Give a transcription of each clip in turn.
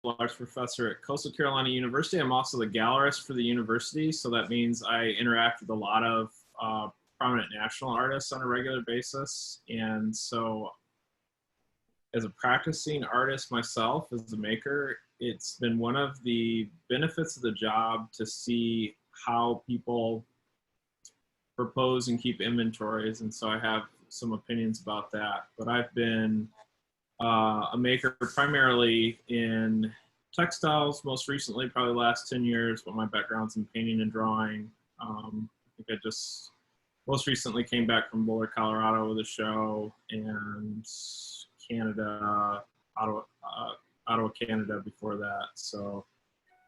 arts professor at Coastal Carolina University. I'm also the gallerist for the university, so that means I interact with a lot of prominent national artists on a regular basis. And so as a practicing artist myself, as a maker, it's been one of the benefits of the job to see how people propose and keep inventories. And so I have some opinions about that. But I've been a maker primarily in textiles, most recently, probably the last 10 years, but my background's in painting and drawing. I think I just most recently came back from Boulder, Colorado with a show, and Canada, Ottawa, Canada before that. So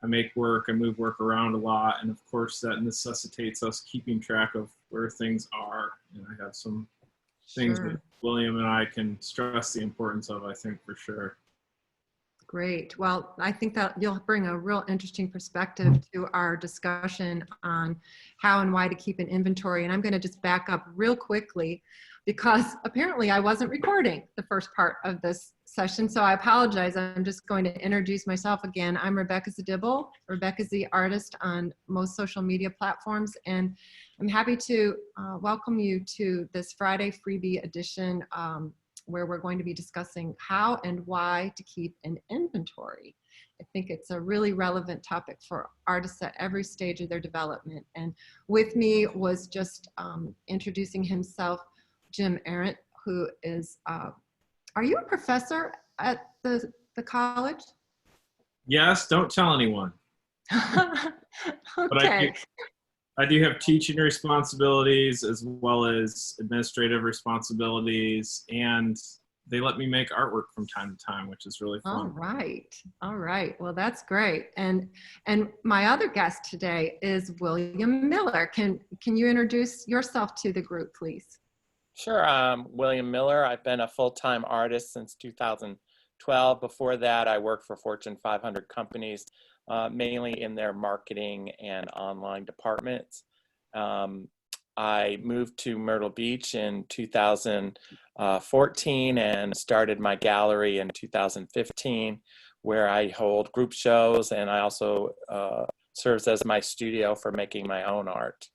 I make work, I move work around a lot, and of course that necessitates us keeping track of where things are. And I have some things that William and I can stress the importance of, I think, for sure. Great. Well, I think that you'll bring a real interesting perspective to our discussion on how and why to keep an inventory. And I'm going to just back up real quickly because apparently I wasn't recording the first part of this session. So I apologize. I'm just going to introduce myself again. I'm Rebecca Zadibble. Rebecca's the artist on most social media platforms. And I'm happy to welcome you to this Friday freebie edition where we're going to be discussing how and why to keep an inventory. I think it's a really relevant topic for artists at every stage of their development. And with me was just introducing himself, Jim Arendt, who is, are you a professor at the college? Yes, don't tell anyone. Okay. But I do have teaching responsibilities as well as administrative responsibilities, and they let me make artwork from time to time, which is really fun. All right. All right. Well, that's great. And my other guest today is William Miller. Can you introduce yourself to the group, please? Sure. I'm William Miller. I've been a full-time artist since 2012. Before that, I worked for Fortune 500 companies, mainly in their marketing and online departments. I moved to Myrtle Beach in 2014 and started my gallery in 2015, where I hold group shows, and I also serves as my studio for making my own art.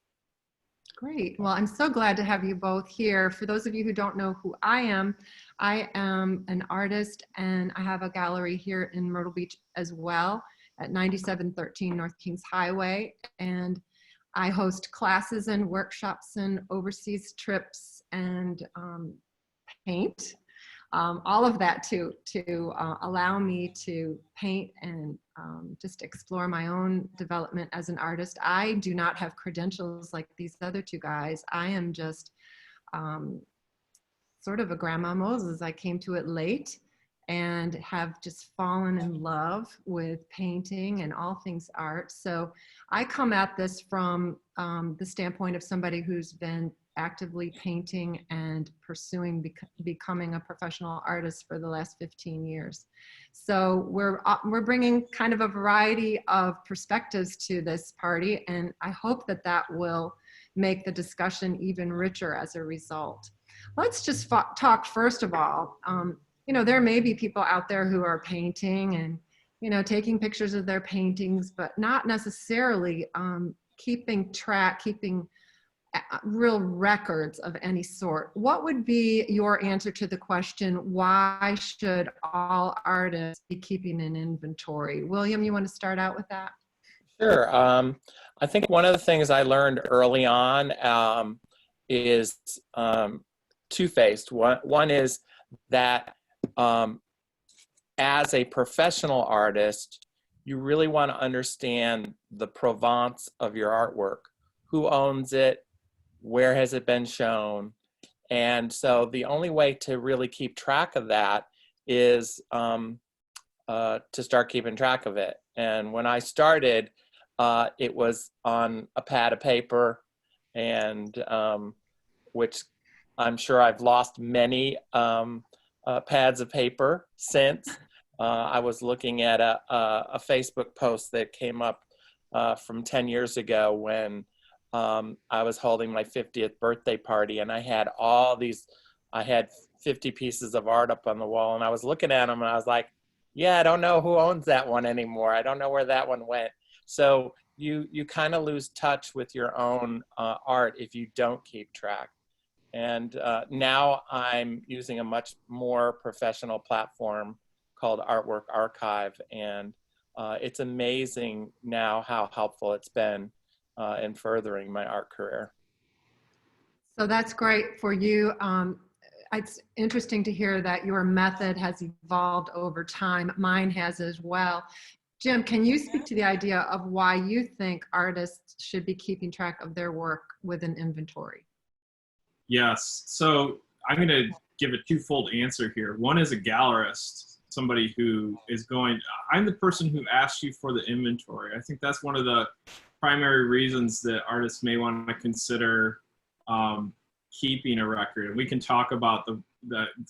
Great. Well, I'm so glad to have you both here. For those of you who don't know who I am an artist, and I have a gallery here in Myrtle Beach as well at 9713 North Kings Highway. And I host classes and workshops and overseas trips and paint. All of that to allow me to paint and just explore my own development as an artist. I do not have credentials like these other two guys. I am just sort of a grandma Moses. I came to it late and have just fallen in love with painting and all things art. So I come at this from the standpoint of somebody who's been actively painting and pursuing becoming a professional artist for the last 15 years. So we're bringing kind of a variety of perspectives to this party, and I hope that that will make the discussion even richer as a result. Let's just talk first of all. You know, there may be people out there who are painting and, you know, taking pictures of their paintings, but not necessarily keeping real records of any sort. What would be your answer to the question, why should all artists be keeping an inventory? William, you want to start out with that? Sure. I think one of the things I learned early on is two-faced. One is that as a professional artist, you really want to understand the provenance of your artwork. Who owns it? Where has it been shown? And so the only way to really keep track of that is to start keeping track of it. And when I started, it was on a pad of paper, and which I'm sure I've lost many pads of paper since. I was looking at a Facebook post that came up from 10 years ago when I was holding my 50th birthday party, and I had I had 50 pieces of art up on the wall, and I was looking at them and I was like, Yeah, I don't know who owns that one anymore. I don't know where that one went. So you kind of lose touch with your own art if you don't keep track. And now I'm using a much more professional platform called Artwork Archive, and it's amazing now how helpful it's been in furthering my art career. So that's great for you. It's interesting to hear that your method has evolved over time. Mine has as well. Jim, can you speak to the idea of why you think artists should be keeping track of their work with an inventory? Yes. So I'm going to give a twofold answer here. One is a gallerist, somebody who is going, I'm the person who asked you for the inventory. I think that's one of the primary reasons that artists may want to consider keeping a record. And we can talk about the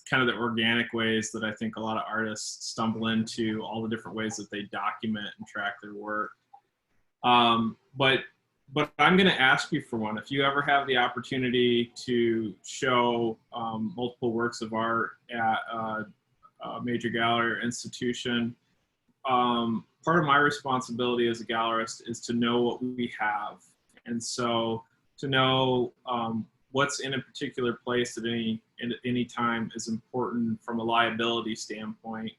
kind of the organic ways that I think a lot of artists stumble into, all the different ways that they document and track their work. But I'm going to ask you for one. If you ever have the opportunity to show multiple works of art at a major gallery or institution, part of my responsibility as a gallerist is to know what we have. And so to know what's in a particular place at any time is important from a liability standpoint,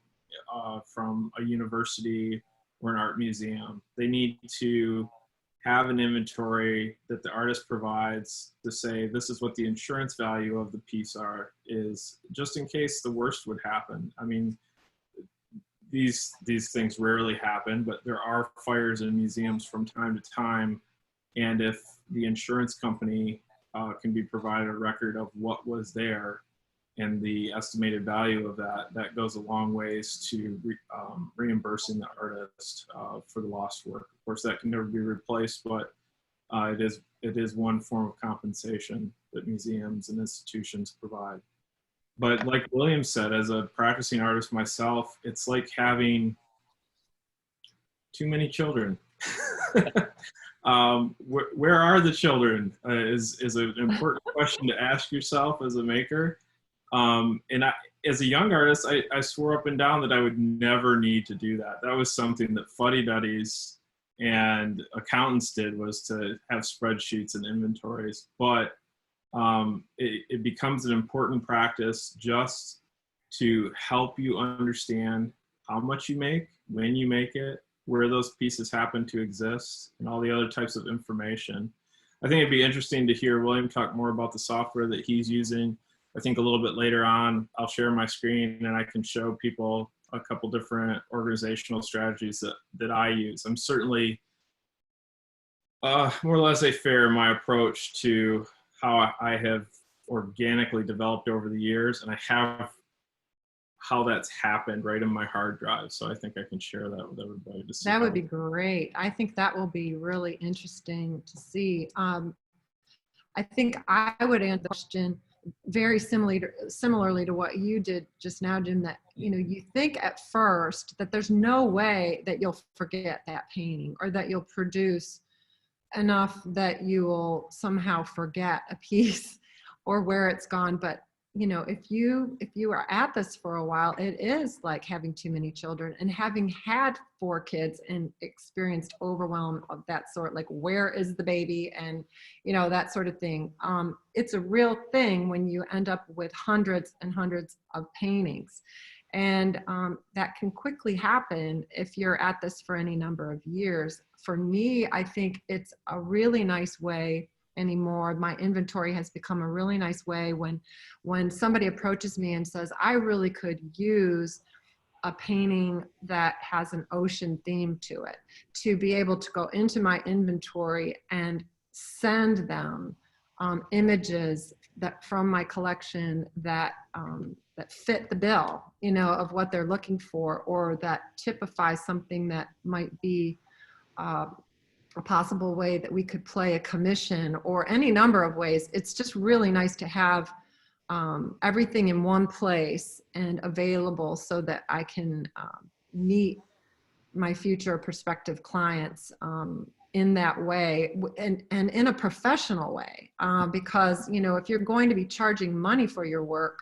from a university or an art museum. They need to have an inventory that the artist provides to say, this is what the insurance value of the piece is, just in case the worst would happen. I mean, these things rarely happen, but there are fires in museums from time to time. And if the insurance company can be provided a record of what was there and the estimated value of that, that goes a long ways to reimbursing the artist for the lost work. Of course, that can never be replaced, but it is one form of compensation that museums and institutions provide. But like William said, as a practicing artist myself, it's like having too many children. Where are the children is an important question to ask yourself as a maker. And as a young artist, I swore up and down that I would never need to do that. That was something that fuddy-duddies and accountants did, was to have spreadsheets and inventories. But it becomes an important practice just to help you understand how much you make, when you make it, where those pieces happen to exist, and all the other types of information. I think it'd be interesting to hear William talk more about the software that he's using. I think a little bit later on, I'll share my screen and I can show people a couple different organizational strategies that I use. I'm certainly more or less fair in my approach to how I have organically developed over the years, and I have how that's happened right in my hard drive. So I think I can share that with everybody to see. That would be great. I think that will be really interesting to see. I think I would answer the question very similarly to what you did just now, Jim, that, you know, you think at first that there's no way that you'll forget that painting, or that you'll produce enough that you will somehow forget a piece or where it's gone. But you know, if you are at this for a while, it is like having too many children, and having had 4 kids and experienced overwhelm of that sort, like where is the baby, and you know, that sort of thing. It's a real thing when you end up with hundreds and hundreds of paintings, and that can quickly happen if you're at this for any number of years. For me, I think it's a really nice way anymore. My inventory has become a really nice way when somebody approaches me and says, I really could use a painting that has an ocean theme to it, to be able to go into my inventory and send them images that from my collection that that fit the bill, you know, of what they're looking for, or that typify something that might be a possible way that we could play a commission, or any number of ways. It's just really nice to have everything in one place and available, so that I can meet my future prospective clients in that way, and in a professional way. Because, you know, if you're going to be charging money for your work,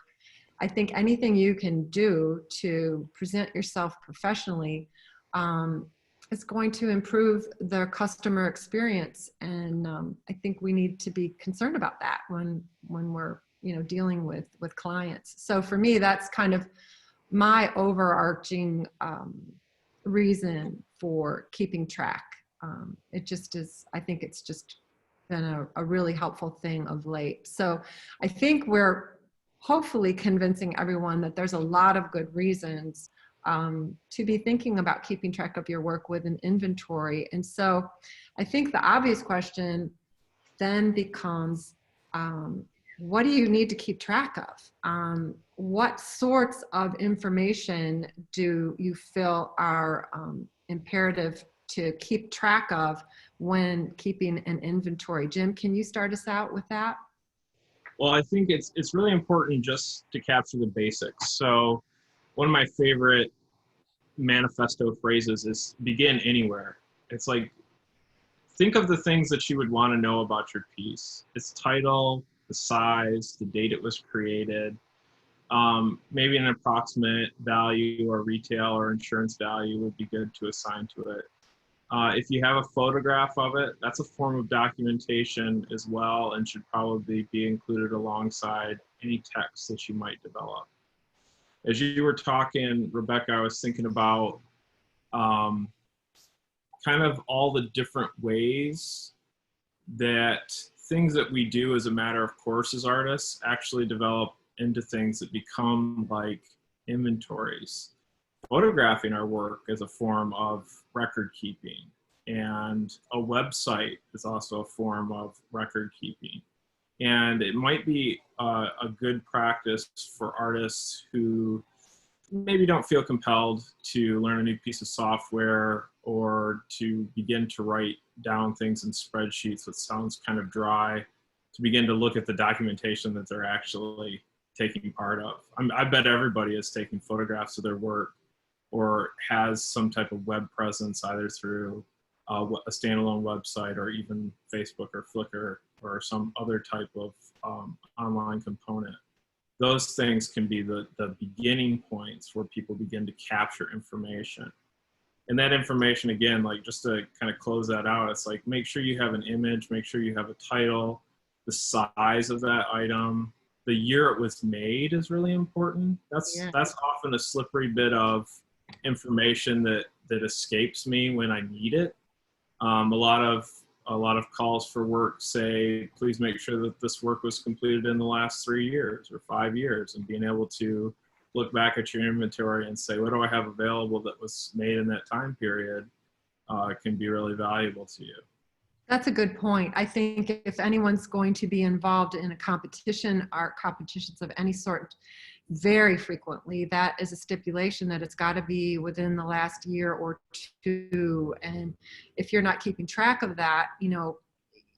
I think anything you can do to present yourself professionally is going to improve the customer experience. And I think we need to be concerned about that when we're, dealing with clients. So for me, that's kind of my overarching reason for keeping track. It just is, I think it's just been a really helpful thing of late. So I think we're hopefully convincing everyone that there's a lot of good reasons to be thinking about keeping track of your work with an inventory. And so I think the obvious question then becomes, what do you need to keep track of? What sorts of information do you feel are imperative to keep track of when keeping an inventory? Jim, can you start us out with that? Well, I think it's really important just to capture the basics. So one of my favorite manifesto phrases is begin anywhere. It's like, think of the things that you would want to know about your piece. Its title, the size, the date it was created, maybe an approximate value or retail or insurance value would be good to assign to it. If you have a photograph of it, that's a form of documentation as well and should probably be included alongside any text that you might develop. As you were talking, Rebecca, I was thinking about kind of all the different ways that things that we do as a matter of course as artists actually develop into things that become like inventories. Photographing our work is a form of record keeping, and a website is also a form of record keeping. And it might be a good practice for artists who maybe don't feel compelled to learn a new piece of software or to begin to write down things in spreadsheets that sounds kind of dry, to begin to look at the documentation that they're actually taking part of. I bet everybody is taking photographs of their work or has some type of web presence either through a standalone website or even Facebook or Flickr or some other type of online component. Those things can be the beginning points where people begin to capture information. And that information, again, like just to kind of close that out, it's like, make sure you have an image, make sure you have a title, the size of that item, the year it was made is really important. That's often a slippery bit of information that escapes me when I need it. A lot of calls for work say, please make sure that this work was completed in the last 3 years or 5 years, and being able to look back at your inventory and say, what do I have available that was made in that time period can be really valuable to you. That's a good point. I think if anyone's going to be involved in a competition, art competitions of any sort, very frequently, that is a stipulation that it's got to be within the last year or two. And if you're not keeping track of that,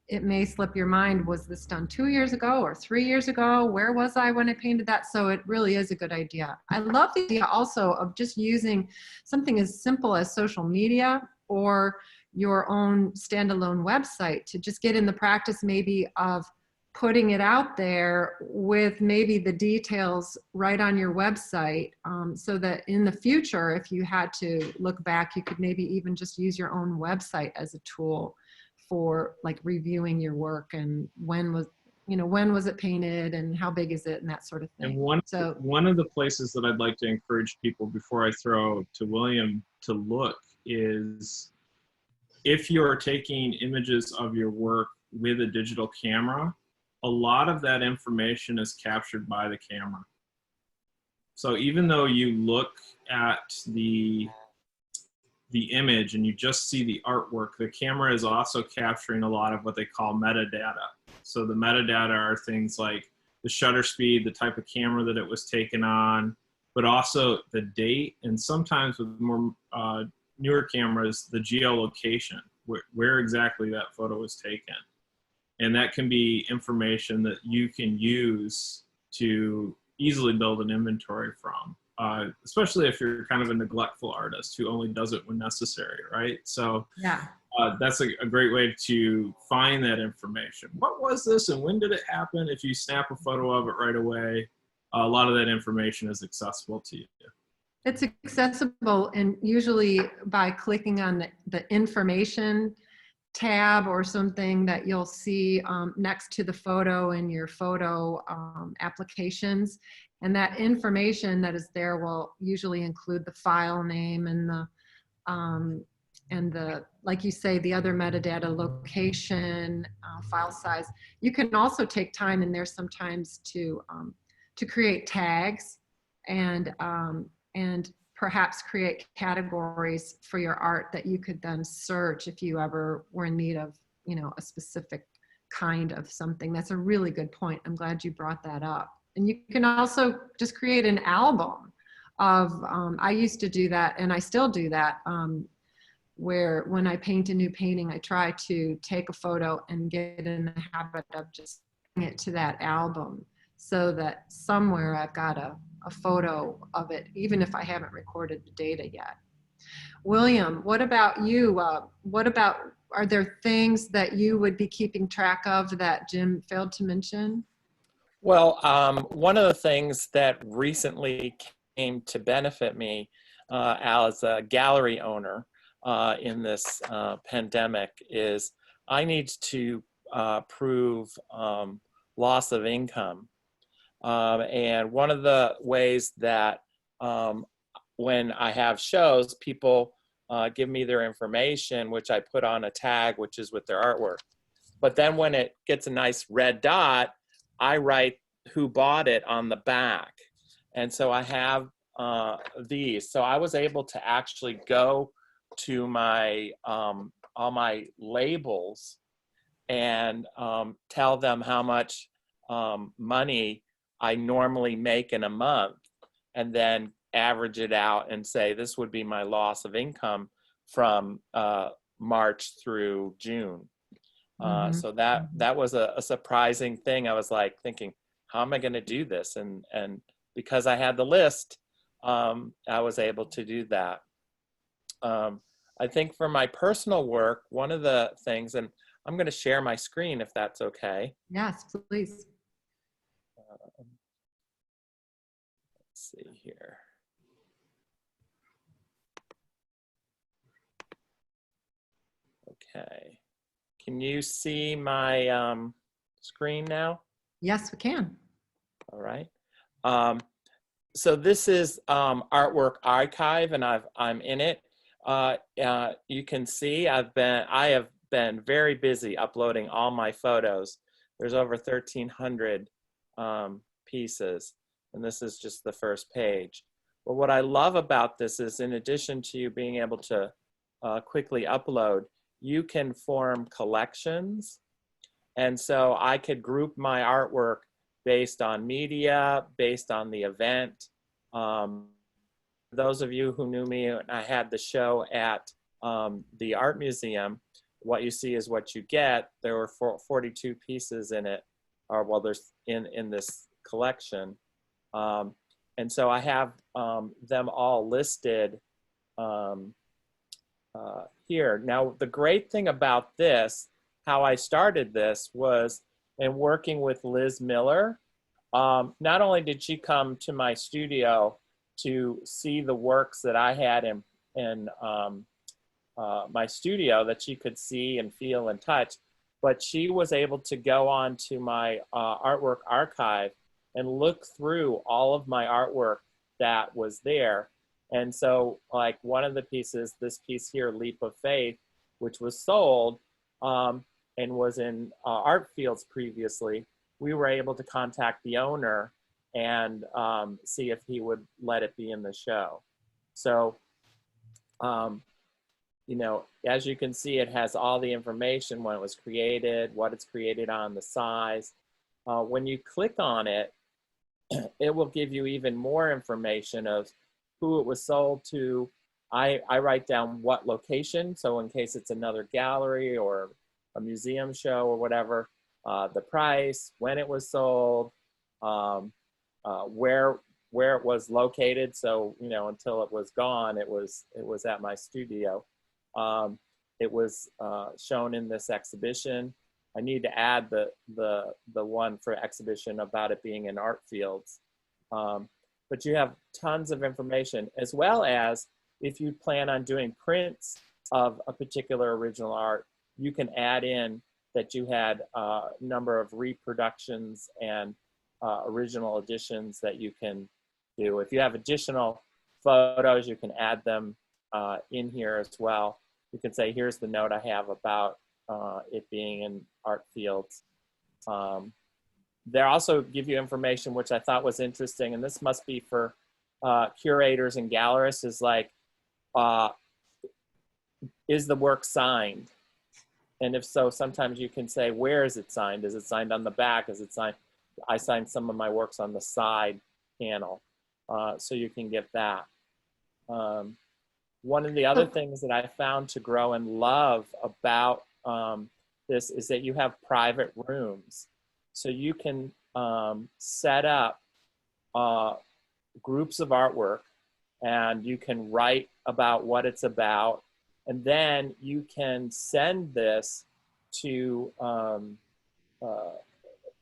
it may slip your mind. Was this done 2 years ago or 3 years ago? Where was I when I painted that? So it really is a good idea. I love the idea also of just using something as simple as social media or your own standalone website to just get in the practice maybe of putting it out there with maybe the details right on your website, so that in the future, if you had to look back, you could maybe even just use your own website as a tool for like reviewing your work and when was it painted and how big is it and that sort of thing. And one of the places that I'd like to encourage people before I throw to William to look is if you're taking images of your work with a digital camera, a lot of that information is captured by the camera. So even though you look at the image and you just see the artwork, the camera is also capturing a lot of what they call metadata. So the metadata are things like the shutter speed, the type of camera that it was taken on, but also the date, and sometimes with more newer cameras, the geolocation, where exactly that photo was taken. And that can be information that you can use to easily build an inventory from, especially if you're kind of a neglectful artist who only does it when necessary, right? So yeah, that's a great way to find that information. What was this and when did it happen? If you snap a photo of it right away, a lot of that information is accessible to you. It's accessible, and usually by clicking on the information tab or something that you'll see next to the photo in your photo applications. And that information that is there will usually include the file name and the, like you say, the other metadata, location, file size. You can also take time in there sometimes to create tags and perhaps create categories for your art that you could then search if you ever were in need of, you know, a specific kind of something. That's a really good point. I'm glad you brought that up. And you can also just create an album of, I used to do that and I still do that, where when I paint a new painting, I try to take a photo and get in the habit of just putting it to that album so that somewhere I've got a photo of it, even if I haven't recorded the data yet. William, what about you? Are there things that you would be keeping track of that Jim failed to mention? Well, one of the things that recently came to benefit me as a gallery owner in this pandemic is I need to prove loss of income. And one of the ways that when I have shows, people give me their information, which I put on a tag, which is with their artwork. But then when it gets a nice red dot, I write who bought it on the back. And so I have these. So I was able to actually go to my all my labels and tell them how much money I normally make in a month, and then average it out and say this would be my loss of income from March through June. So that was a surprising thing. I was like thinking, how am I going to do this? And because I had the list, I was able to do that. I think for my personal work, one of the things, and I'm going to share my screen if that's okay. Yes, please. Let's see here. Okay. Can you see my screen now? Yes, we can. All right. So this is Artwork Archive, and I'm in it. You can see I have been very busy uploading all my photos. There's over 1,300 pieces, and this is just the first page. But what I love about this is, in addition to you being able to quickly upload, you can form collections. And so I could group my artwork based on media, based on the event. Those of you who knew me, I had the show at the Art Museum. What you see is what you get. There were 42 pieces in it, or well, there's in this collection. And so I have them all listed here. Now, the great thing about this, how I started this, was in working with Liz Miller. Not only did she come to my studio to see the works that I had in my studio that she could see and feel and touch, but she was able to go on to my artwork archive and look through all of my artwork that was there. And so, like, one of the pieces, this piece here, Leap of Faith, which was sold and was in Art Fields previously, we were able to contact the owner and see if he would let it be in the show. So, you know, as you can see, it has all the information, when it was created, what it's created on, the size. When you click on it, it will give you even more information of who it was sold to. I write down what location, so in case it's another gallery or a museum show or whatever, the price, when it was sold, where it was located. So, you know, until it was gone, it was at my studio. It was shown in this exhibition. I need to add the one for exhibition about it being in Art Fields. But you have tons of information, as well as if you plan on doing prints of a particular original art, you can add in that you had a number of reproductions and original additions that you can do. If you have additional photos, you can add them in here as well. You can say, here's the note I have about it being in art fields. They also give you information, which I thought was interesting, and this must be for curators and gallerists, is like, is the work signed? And if so, sometimes you can say, where is it signed? Is it signed on the back? Is it signed? I signed some of my works on the side panel, so you can get that. One of the other things that I found to grow and love about this is that you have private rooms. So you can set up groups of artwork, and you can write about what it's about, and then you can send this to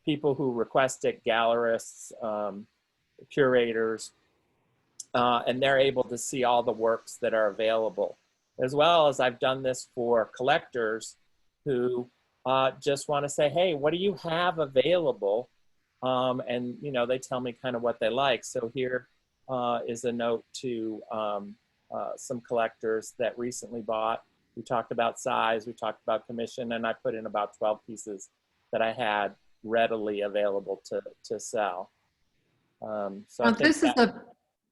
people who request it, gallerists, curators, and they're able to see all the works that are available. As well as I've done this for collectors who just want to say, hey, what do you have available? And you know, they tell me kind of what they like. So here is a note to some collectors that recently bought. We talked about size, we talked about commission, and I put in about 12 pieces that I had readily available to sell. So I think this is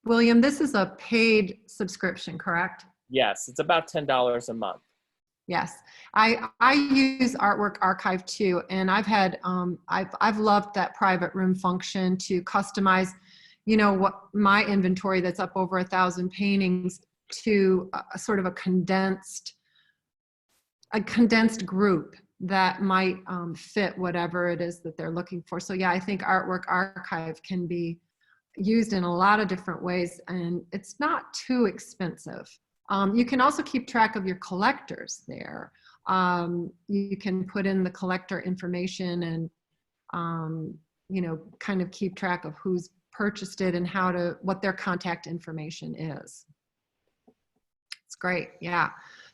William, this is a paid subscription, correct? yes, it's about $10 a month. Yes, I use Artwork Archive too, and I've had I've loved that private room function to customize, you know, what my inventory that's up over 1,000 paintings to a sort of a condensed group that might fit whatever it is that they're looking for. So yeah, I think Artwork Archive can be used in a lot of different ways, and it's not too expensive. You can also keep track of your collectors there. You can put in the collector information and, you know, kind of keep track of who's purchased it and what their contact information is. It's great, yeah.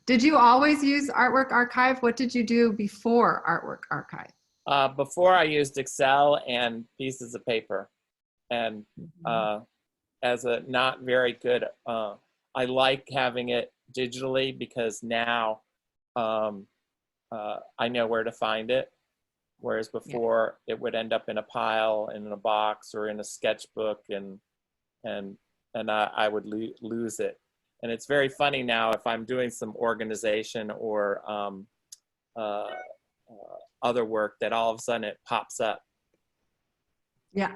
Did you always use Artwork Archive? What did you do before Artwork Archive? Before I used Excel and pieces of paper. And as a not very good, I like having it digitally because now I know where to find it. Whereas before it would end up in a pile, in a box, or in a sketchbook, and I would lose it. And it's very funny now if I'm doing some organization or other work that all of a sudden it pops up. Yeah,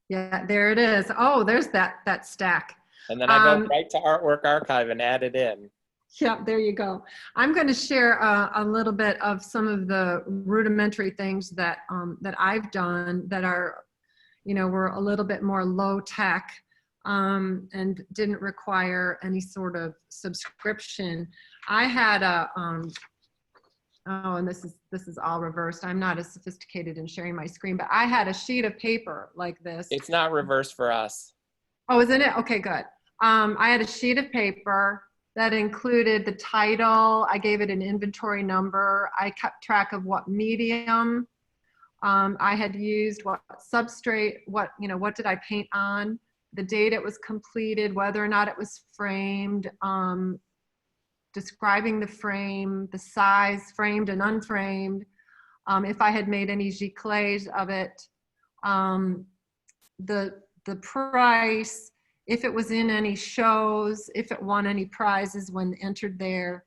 yeah, there it is. Oh, there's that stack. And then I go right to Artwork Archive and add it in. Yeah, there you go. I'm going to share a little bit of some of the rudimentary things that that I've done that are, you know, were a little bit more low tech and didn't require any sort of subscription. I had a oh, and this is all reversed. I'm not as sophisticated in sharing my screen, but I had a sheet of paper like this. It's not reversed for us. Oh, isn't it? Okay, good. I had a sheet of paper that included the title. I gave it an inventory number. I kept track of what medium I had used, what substrate, what did I paint on, the date it was completed, whether or not it was framed, describing the frame, the size, framed and unframed, if I had made any giclées of it, the price, if it was in any shows, if it won any prizes when entered there,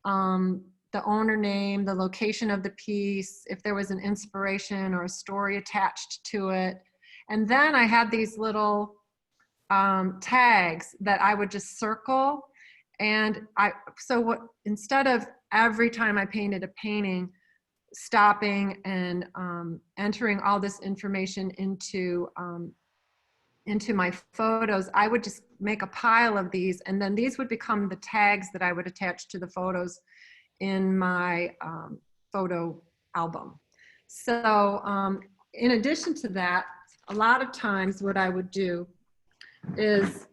the owner name, the location of the piece, if there was an inspiration or a story attached to it. And then I had these little tags that I would just circle. And instead of every time I painted a painting, stopping and entering all this information into my photos, I would just make a pile of these, and then these would become the tags that I would attach to the photos in my photo album. So in addition to that, a lot of times what I would do is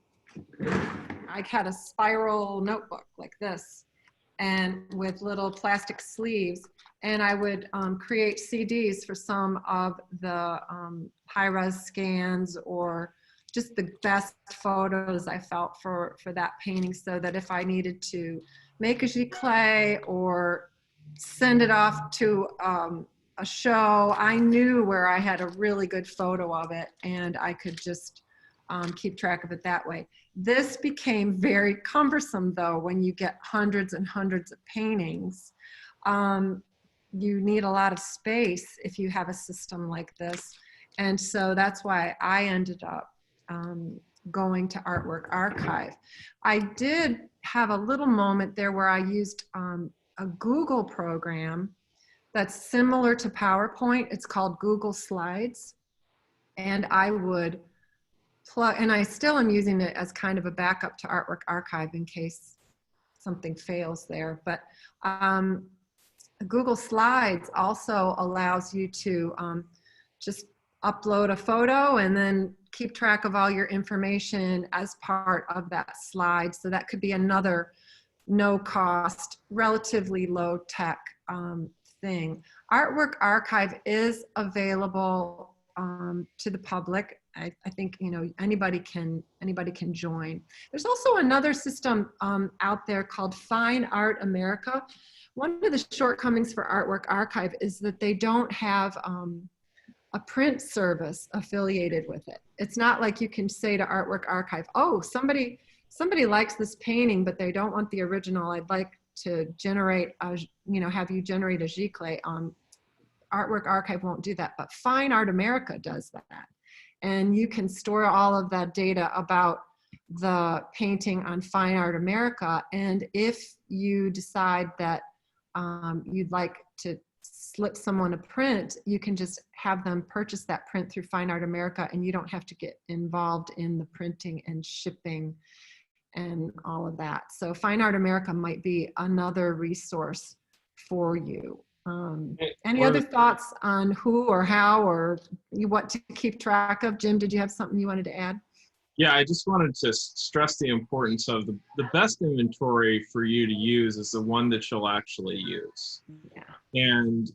I had a spiral notebook like this and with little plastic sleeves, and I would create CDs for some of the high-res scans or just the best photos I felt for that painting, so that if I needed to make a giclée or send it off to a show, I knew where I had a really good photo of it, and I could just keep track of it that way. This became very cumbersome, though, when you get hundreds and hundreds of paintings. You need a lot of space if you have a system like this. And so that's why I ended up going to Artwork Archive. I did have a little moment there where I used a Google program that's similar to PowerPoint. It's called Google Slides. And I would plug, and I still am using it as kind of a backup to Artwork Archive in case something fails there. But Google Slides also allows you to just upload a photo and then keep track of all your information as part of that slide. So that could be another no cost, relatively low tech thing. Artwork Archive is available to the public. I think, you know, anybody can join. There's also another system out there called Fine Art America. One of the shortcomings for Artwork Archive is that they don't have a print service affiliated with it. It's not like you can say to Artwork Archive, oh, somebody likes this painting, but they don't want the original. I'd like to generate a, you know, have you generate a giclée. Artwork Archive won't do that, but Fine Art America does that. And you can store all of that data about the painting on Fine Art America. And if you decide that you'd like to slip someone a print, you can just have them purchase that print through Fine Art America, and you don't have to get involved in the printing and shipping and all of that. So Fine Art America might be another resource for you. Any other thoughts on who or how or what to keep track of? Jim, did you have something you wanted to add? Yeah, I just wanted to stress the importance of the best inventory for you to use is the one that you'll actually use. Yeah. And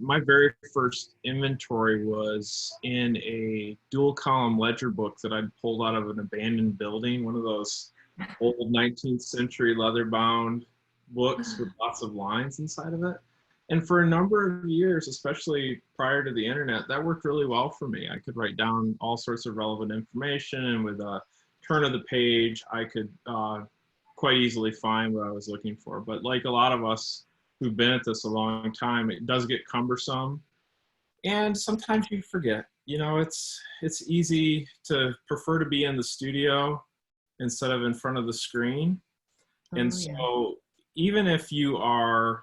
my very first inventory was in a dual column ledger book that I'd pulled out of an abandoned building, one of those old 19th century leather bound books with lots of lines inside of it. And for a number of years, especially prior to the internet, that worked really well for me. I could write down all sorts of relevant information, and with a turn of the page, I could quite easily find what I was looking for. But like a lot of us who've been at this a long time, it does get cumbersome. And sometimes you forget. You know, it's easy to prefer to be in the studio instead of in front of the screen. And so even if you are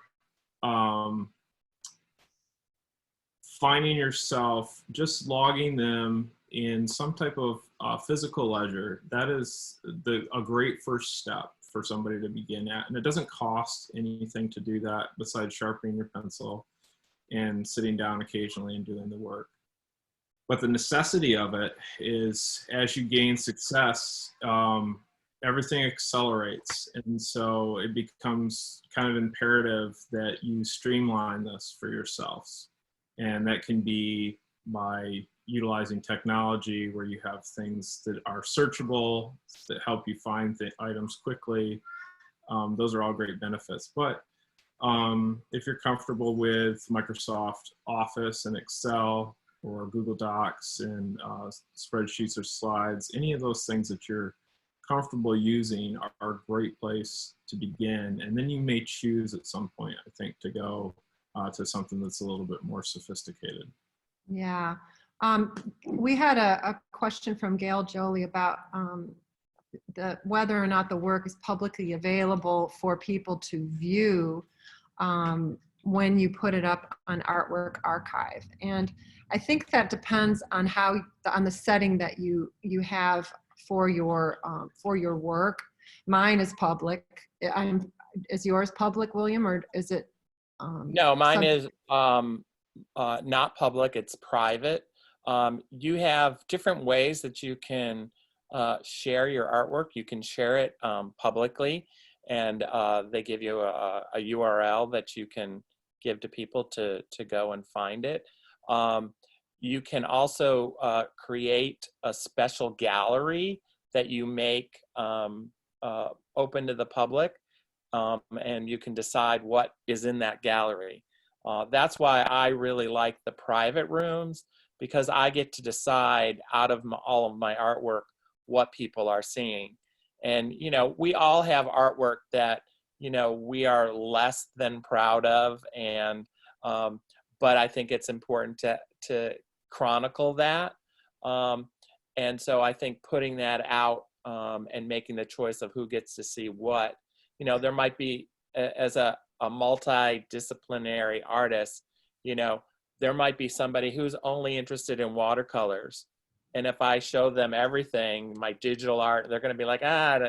finding yourself just logging them in some type of physical ledger, that is a great first step for somebody to begin at. And it doesn't cost anything to do that besides sharpening your pencil and sitting down occasionally and doing the work. But the necessity of it is, as you gain success, everything accelerates. And so it becomes kind of imperative that you streamline this for yourselves. And that can be by utilizing technology where you have things that are searchable, that help you find the items quickly. Those are all great benefits. But if you're comfortable with Microsoft Office and Excel or Google Docs and spreadsheets or slides, any of those things that you're comfortable using are a great place to begin. And then you may choose at some point, I think, to go to something that's a little bit more sophisticated. Yeah. We had a question from Gail Jolie about whether or not the work is publicly available for people to view when you put it up on Artwork Archive. And I think that depends on on the setting that you have for your work. Mine is public. Is yours public, William, or is it? No, mine is not public. It's private. You have different ways that you can share your artwork. You can share it publicly, and they give you a URL that you can give to people to go and find it. You can also create a special gallery that you make open to the public, and you can decide what is in that gallery. That's why I really like the private rooms, because I get to decide out of all of my artwork what people are seeing. And, you know, we all have artwork that, you know, we are less than proud of, and but I think it's important to chronicle that. And so I think putting that out and making the choice of who gets to see what, you know, there might be, as a multidisciplinary artist, you know, there might be somebody who's only interested in watercolors. And if I show them everything, my digital art, they're going to be like,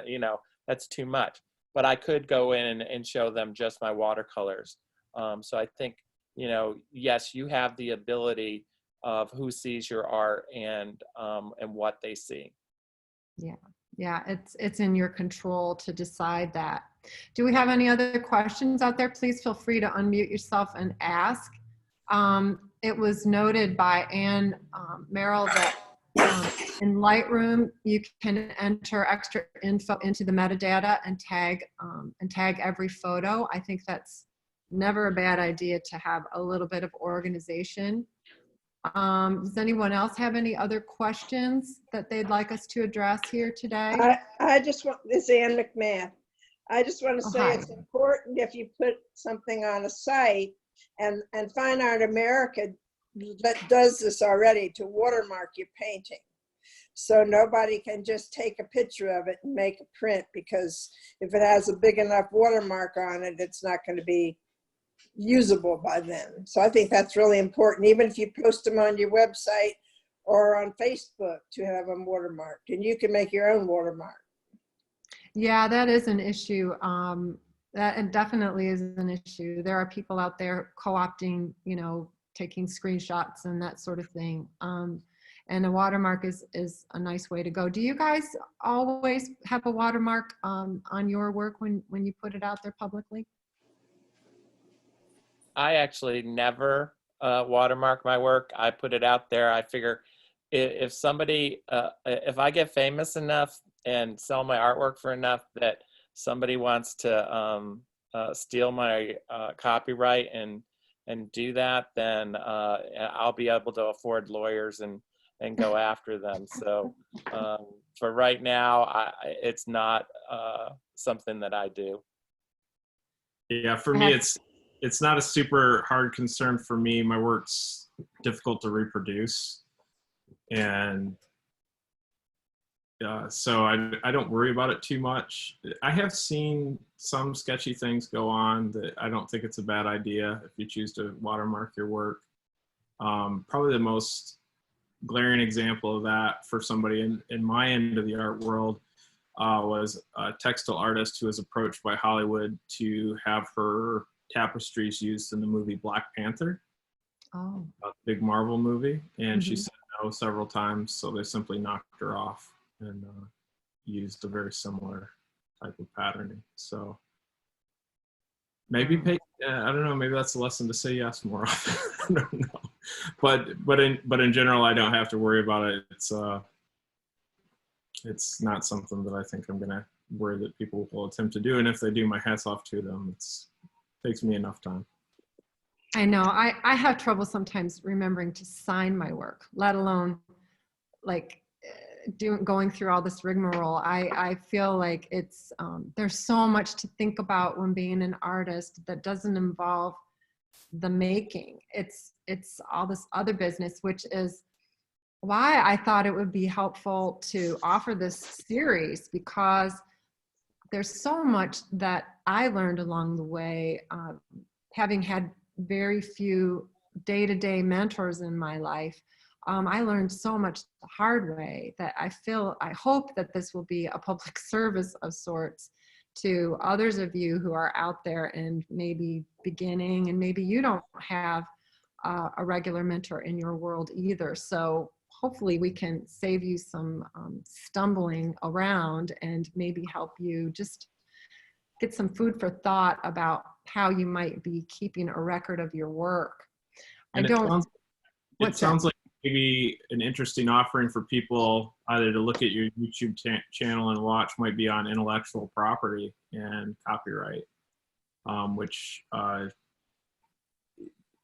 you know, that's too much. But I could go in and show them just my watercolors. So I think, you know, yes, you have the ability of who sees your art and what they see. Yeah, it's in your control to decide that. Do we have any other questions out there? Please feel free to unmute yourself and ask. It was noted by Anne Merrill that in Lightroom, you can enter extra info into the metadata and tag every photo. I think that's never a bad idea to have a little bit of organization. Does anyone else have any other questions that they'd like us to address here today? I just want, this is Ann McMahon. I just want to say hi. it's important if you put something on a site, and Fine Art America that does this already, to watermark your painting. So nobody can just take a picture of it and make a print, because if it has a big enough watermark on it, it's not going to be usable by them. So I think that's really important, even if you post them on your website or on Facebook, to have them watermarked, and you can make your own watermark. Yeah, that is an issue. That definitely is an issue. There are people out there co-opting, you know, taking screenshots and that sort of thing. And a watermark is a nice way to go. Do you guys always have a watermark on your work when you put it out there publicly? I actually never watermark my work. I put it out there. I figure if somebody, if I get famous enough and sell my artwork for enough that somebody wants to steal my copyright and do that, then I'll be able to afford lawyers and go after them. So for right now, it's not something that I do. Yeah, for me, it's not a super hard concern for me. My work's difficult to reproduce, and so I don't worry about it too much. I have seen some sketchy things go on that I don't think it's a bad idea if you choose to watermark your work. Probably the most glaring example of that for somebody in my end of the art world was a textile artist who was approached by Hollywood to have her tapestries used in the movie Black Panther, Oh, a big Marvel movie, and she Mhm. said no several times, so they simply knocked her off and used a very similar type of patterning. So maybe Wow. I don't know, maybe that's a lesson to say yes more often. I don't know, but in general, I don't have to worry about it. It's not something that I think I'm gonna worry that people will attempt to do, and if they do, my hat's off to them. Takes me enough time. I know. I have trouble sometimes remembering to sign my work, let alone like going through all this rigmarole. I feel like it's there's so much to think about when being an artist that doesn't involve the making. It's all this other business, which is why I thought it would be helpful to offer this series, because there's so much that I learned along the way, having had very few day-to-day mentors in my life. I learned so much the hard way that I hope that this will be a public service of sorts to others of you who are out there and maybe beginning, and maybe you don't have a regular mentor in your world either. So hopefully we can save you some stumbling around and maybe help you just get some food for thought about how you might be keeping a record of your work. And it sounds like maybe an interesting offering for people either to look at your YouTube channel and watch might be on intellectual property and copyright, which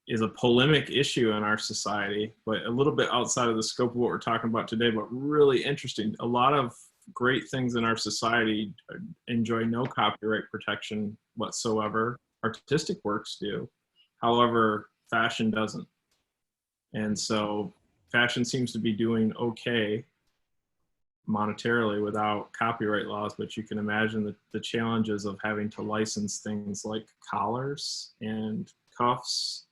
is a polemic issue in our society, but a little bit outside of the scope of what we're talking about today, but really interesting. A lot of great things in our society enjoy no copyright protection whatsoever. Artistic works do. However, fashion doesn't. And so fashion seems to be doing okay monetarily without copyright laws, but you can imagine the challenges of having to license things like collars and cuffs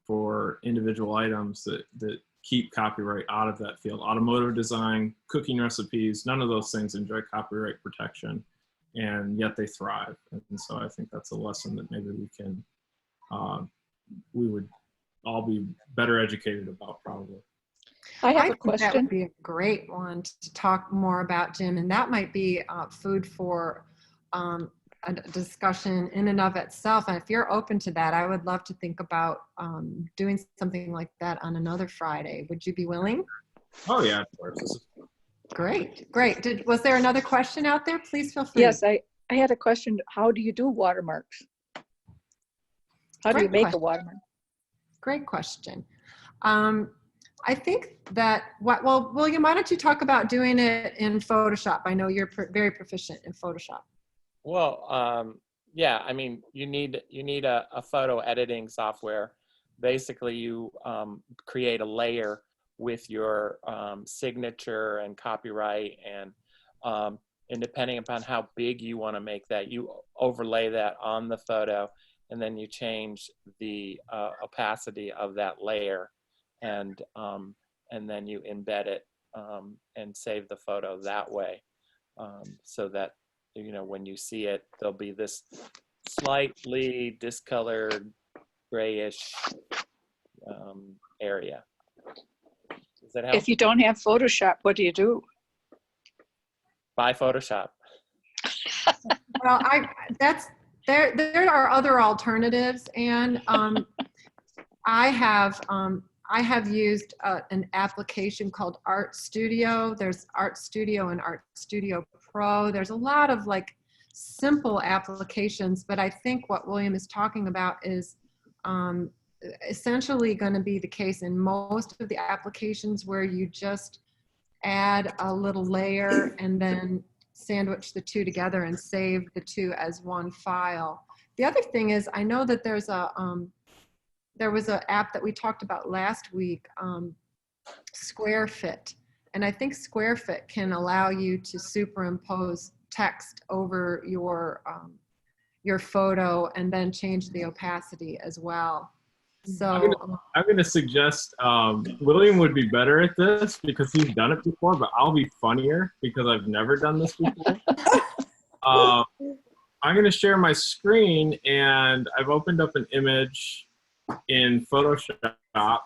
for individual items that keep copyright out of that field. Automotive design, cooking recipes, none of those things enjoy copyright protection, and yet they thrive. And so I think that's a lesson that maybe we would all be better educated about, probably. I have a think question. that would be a great one to talk more about, Jim, and that might be food for a discussion in and of itself. And if you're open to that, I would love to think about doing something like that on another Friday. Would you be willing? Oh yeah, of course. Great. Was there another question out there? Please feel free. Yes, I had a question. How do you do watermarks? How do you make a watermark? Great question. I think that, well, William, why don't you talk about doing it in Photoshop? I know you're very proficient in Photoshop. Well, yeah, I mean, you need a photo editing software. Basically, you create a layer with your signature and copyright, and depending upon how big you want to make that, you overlay that on the photo, and then you change the opacity of that layer, and then you embed it and save the photo that way, so that, you know, when you see it, there'll be this slightly discolored grayish area. Does that help? If you don't have Photoshop, what do you do? Buy Photoshop. Well, there are other alternatives, and I have used an application called Art Studio. There's Art Studio and Art Studio Pro. There's a lot of like simple applications, but I think what William is talking about is essentially going to be the case in most of the applications, where you just add a little layer and then sandwich the two together and save the two as one file. The other thing is, I know that there was an app that we talked about last week, SquareFit. And I think SquareFit can allow you to superimpose text over your photo and then change the opacity as well. So I'm gonna suggest William would be better at this because he's done it before, but I'll be funnier because I've never done this before. I'm gonna share my screen, and I've opened up an image in Photoshop,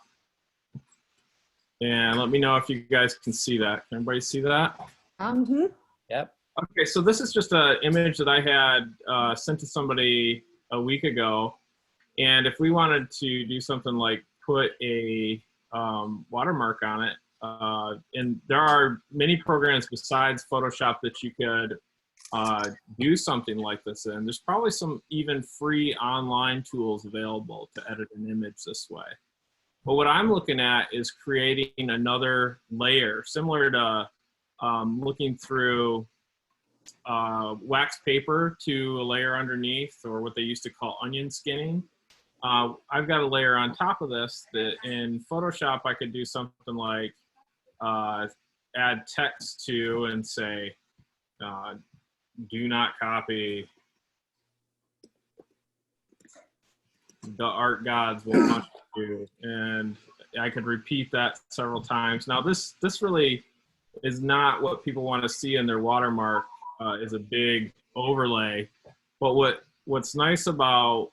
and let me know if you guys can see that. Can everybody see that? Mm-hmm. Yep. Okay, so this is just an image that I had sent to somebody a week ago. And if we wanted to do something like put a watermark on it, and there are many programs besides Photoshop that you could do something like this in. There's probably some even free online tools available to edit an image this way. But what I'm looking at is creating another layer, similar to looking through wax paper to a layer underneath, or what they used to call onion skinning. I've got a layer on top of this that in Photoshop I could do something like add text to and say, do not copy, the art gods will punch you. And I could repeat that several times. Now this really is not what people want to see in their watermark, is a big overlay. But what's nice about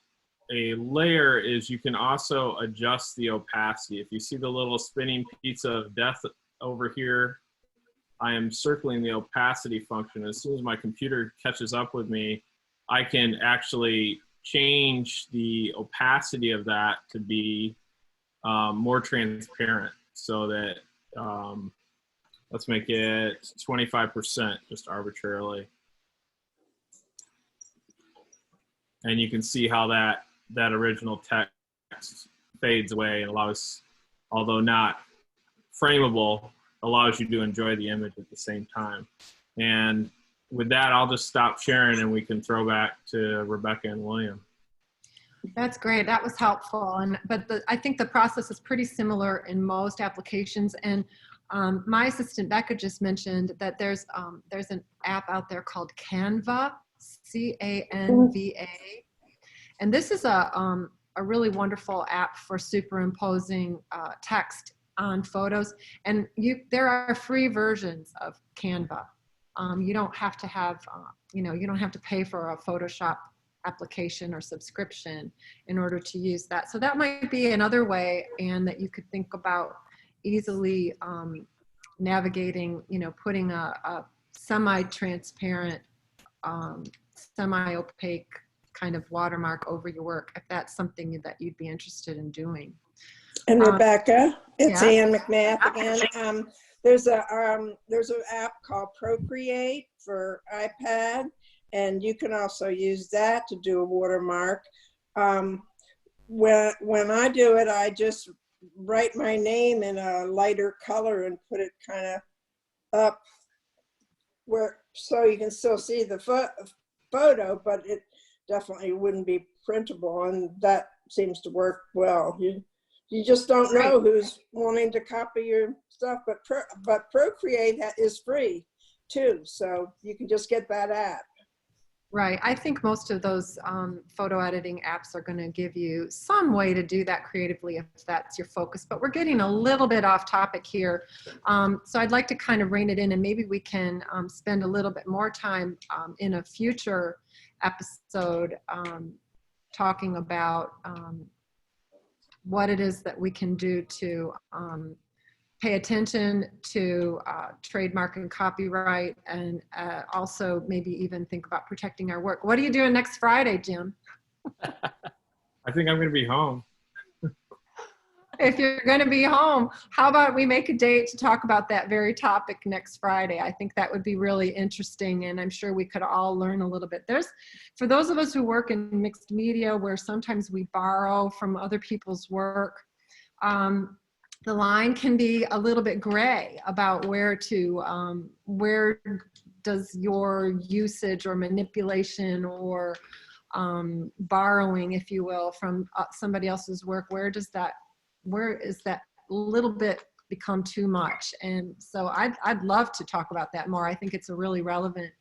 a layer is you can also adjust the opacity. If you see the little spinning pizza of death over here, I am circling the opacity function. As soon as my computer catches up with me, I can actually change the opacity of that to be more transparent, so that let's make it 25% just arbitrarily. And you can see how that original text fades away and allows, although not frameable, allows you to enjoy the image at the same time. And with that, I'll just stop sharing and we can throw back to Rebecca and William. That's great. That was helpful. But I think the process is pretty similar in most applications. And my assistant Becca just mentioned that there's an app out there called Canva, Canva. And this is a really wonderful app for superimposing text on photos. And there are free versions of Canva. You don't have to have, you don't have to pay for a Photoshop application or subscription in order to use that. So that might be another way, and that you could think about easily navigating, putting a semi-transparent, semi-opaque kind of watermark over your work, if that's something that you'd be interested in doing. And Rebecca, it's yeah. Ann McMath again. There's an app called Procreate for iPad, and you can also use that to do a watermark. When I do it, I just write my name in a lighter color and put it kind of up where, so you can still see the photo, but it definitely wouldn't be printable, and that seems to work well. You just don't know who's wanting to copy your stuff, but Procreate is free too, so you can just get that app. Right. I think most of those photo editing apps are going to give you some way to do that creatively if that's your focus. But we're getting a little bit off topic here. So I'd like to kind of rein it in, and maybe we can spend a little bit more time in a future episode talking about what it is that we can do to pay attention to trademark and copyright, and also maybe even think about protecting our work. What are you doing next Friday, Jim? I think I'm going to be home. If you're going to be home, how about we make a date to talk about that very topic next Friday? I think that would be really interesting, and I'm sure we could all learn a little bit. For those of us who work in mixed media, where sometimes we borrow from other people's work, the line can be a little bit gray about where does your usage or manipulation or borrowing, if you will, from somebody else's work, where is that little bit become too much? And so I'd love to talk about that more. I think it's a really relevant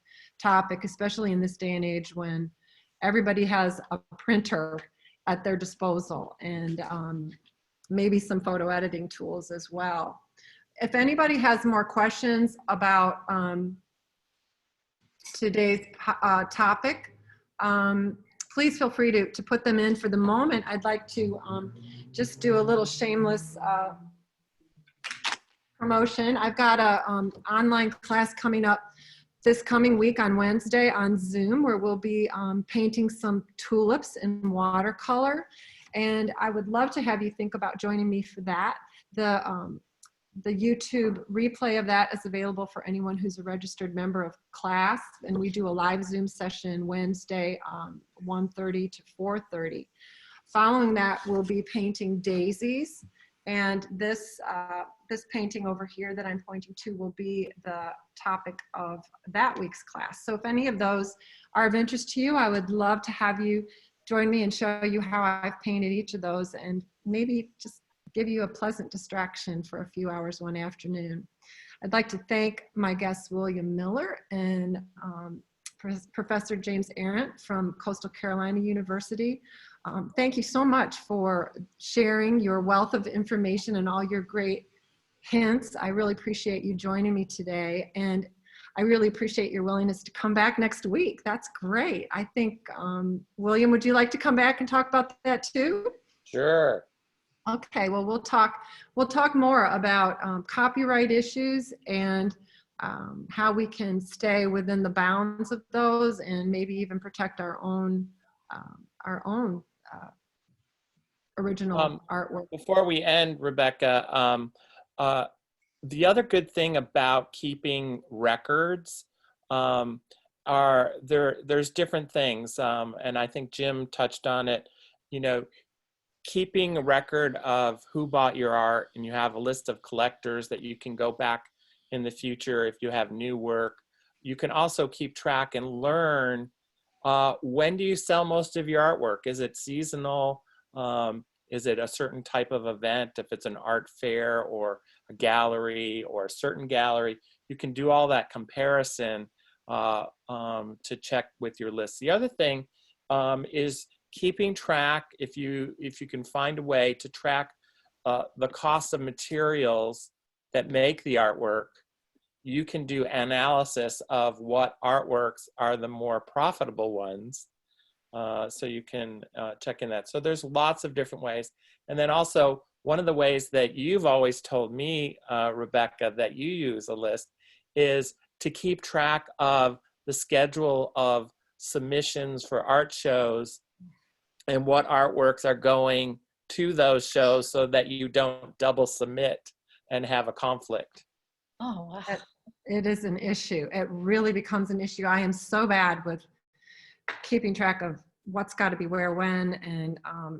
topic, especially in this day and age when everybody has a printer at their disposal, and maybe some photo editing tools as well. If anybody has more questions about today's topic, please feel free to put them in. For the moment, I'd like to just do a little shameless promotion. I've got an online class coming up this coming week on Wednesday on Zoom, where we'll be painting some tulips in watercolor. And I would love to have you think about joining me for that. The YouTube replay of that is available for anyone who's a registered member of class. And we do a live Zoom session Wednesday 1:30 to 4:30. Following that, we'll be painting daisies. And this painting over here that I'm pointing to will be the topic of that week's class. So if any of those are of interest to you, I would love to have you join me and show you how I've painted each of those, and maybe just give you a pleasant distraction for a few hours one afternoon. I'd like to thank my guests, William Miller and Professor James Arendt from Coastal Carolina University. Thank you so much for sharing your wealth of information and all your great hints. I really appreciate you joining me today. And I really appreciate your willingness to come back next week. That's great. I think, William, would you like to come back and talk about that too? Sure. Okay, well, we'll talk more about copyright issues and how we can stay within the bounds of those and maybe even protect our own original artwork. Before we end, Rebecca, the other good thing about keeping records there's different things, and I think Jim touched on it. Keeping a record of who bought your art, and you have a list of collectors that you can go back in the future if you have new work. You can also keep track and learn when do you sell most of your artwork? Is it seasonal? Is it a certain type of event? If it's an art fair or a gallery or a certain gallery, you can do all that comparison to check with your list. The other thing is keeping track, if you can find a way to track the cost of materials that make the artwork, you can do analysis of what artworks are the more profitable ones. So you can check in that. So there's lots of different ways. And then also, one of the ways that you've always told me, Rebecca, that you use a list is to keep track of the schedule of submissions for art shows and what artworks are going to those shows so that you don't double submit and have a conflict. Oh, wow. It is an issue. It really becomes an issue. I am so bad with keeping track of what's got to be where, when, and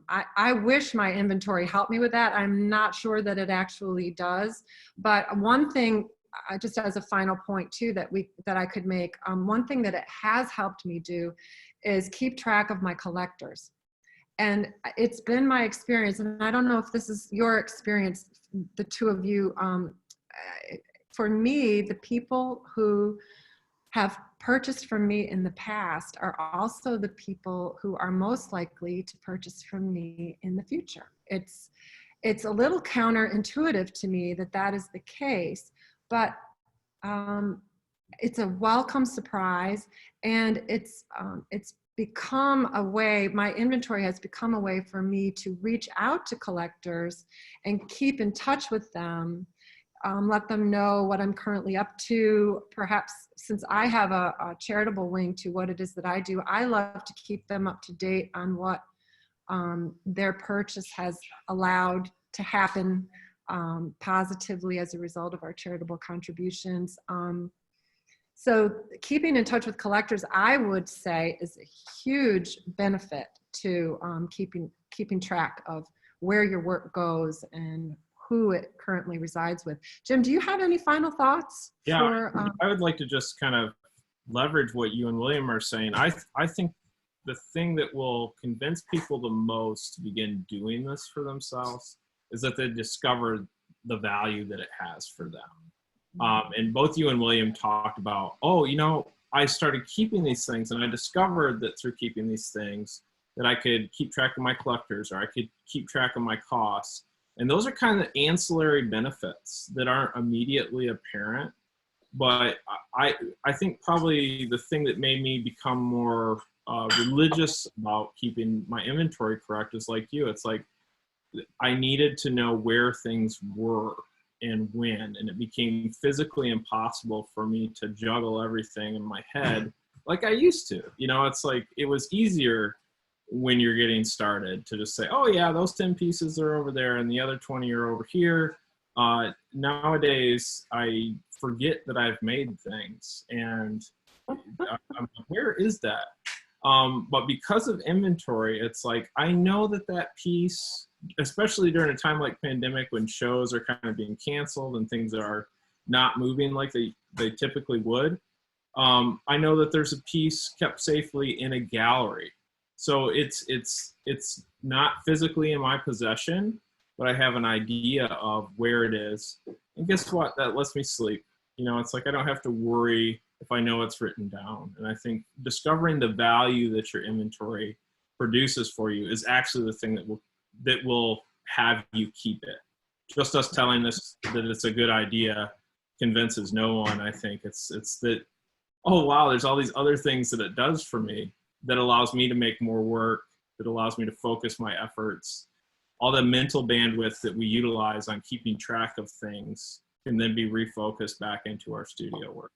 I wish my inventory helped me with that. I'm not sure that it actually does. But one thing, just as a final point too, that I could make, one thing that it has helped me do is keep track of my collectors. And it's been my experience, and I don't know if this is your experience, the two of you. For me, the people who have purchased from me in the past are also the people who are most likely to purchase from me in the future. It's a little counterintuitive to me that is the case, but it's a welcome surprise, and it's become a way, my inventory has become a way for me to reach out to collectors and keep in touch with them. Let them know what I'm currently up to. Perhaps since I have a charitable wing to what it is that I do, I love to keep them up to date on what their purchase has allowed to happen positively as a result of our charitable contributions. So keeping in touch with collectors, I would say, is a huge benefit to keeping track of where your work goes and who it currently resides with. Jim, do you have any final thoughts? Yeah, I would like to just kind of leverage what you and William are saying. I think the thing that will convince people the most to begin doing this for themselves is that they discover the value that it has for them. And both you and William talked about, I started keeping these things, and I discovered that through keeping these things that I could keep track of my collectors, or I could keep track of my costs. And those are kind of ancillary benefits that aren't immediately apparent. But I think probably the thing that made me become more religious about keeping my inventory correct is like you. It's like I needed to know where things were and when, and it became physically impossible for me to juggle everything in my head like I used to. It's like it was easier when you're getting started to just say, oh yeah, those 10 pieces are over there and the other 20 are over here. Nowadays, I forget that I've made things, and where is that? But because of inventory, it's like, I know that piece, especially during a time like pandemic when shows are kind of being canceled and things are not moving like they typically would, I know that there's a piece kept safely in a gallery. So it's not physically in my possession, but I have an idea of where it is. And guess what? That lets me sleep. It's like I don't have to worry if I know it's written down. And I think discovering the value that your inventory produces for you is actually the thing that will have you keep it. Just us telling us that it's a good idea convinces no one. I think it's that, oh wow, there's all these other things that it does for me that allows me to make more work, that allows me to focus my efforts. All the mental bandwidth that we utilize on keeping track of things can then be refocused back into our studio work.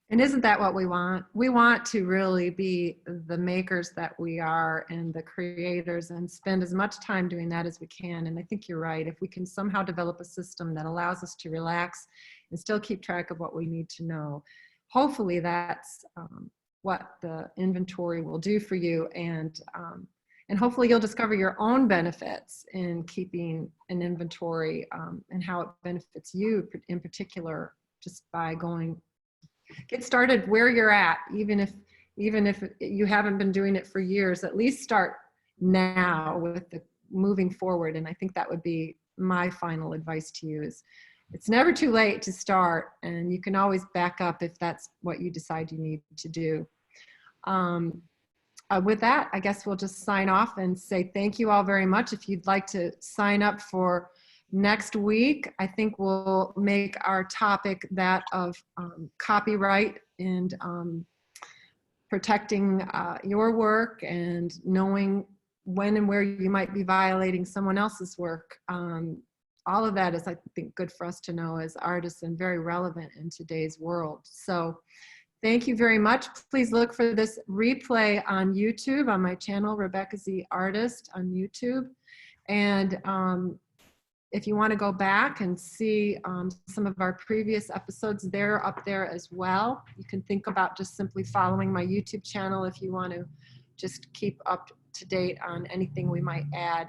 And isn't that what we want? We want to really be the makers that we are and the creators, and spend as much time doing that as we can. And I think you're right. If we can somehow develop a system that allows us to relax and still keep track of what we need to know, hopefully that's what the inventory will do for you. And hopefully you'll discover your own benefits in keeping an inventory, and how it benefits you in particular, just by get started where you're at. Even if you haven't been doing it for years, at least start now with the moving forward. And I think that would be my final advice to you, is it's never too late to start, and you can always back up if that's what you decide you need to do. With that, I guess we'll just sign off and say thank you all very much. If you'd like to sign up for next week, I think we'll make our topic that of copyright and protecting your work and knowing when and where you might be violating someone else's work. All of that is, I think, good for us to know as artists and very relevant in today's world. So thank you very much. Please look for this replay on YouTube, on my channel, Rebecca Z Artist on YouTube. And if you want to go back and see some of our previous episodes, they're up there as well. You can think about just simply following my YouTube channel if you want to just keep up to date on anything we might add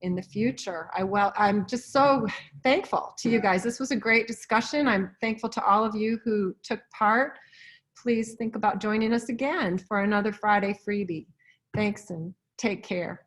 in the future. I'm just so thankful to you guys. This was a great discussion. I'm thankful to all of you who took part. Please think about joining us again for another Friday freebie. Thanks and take care.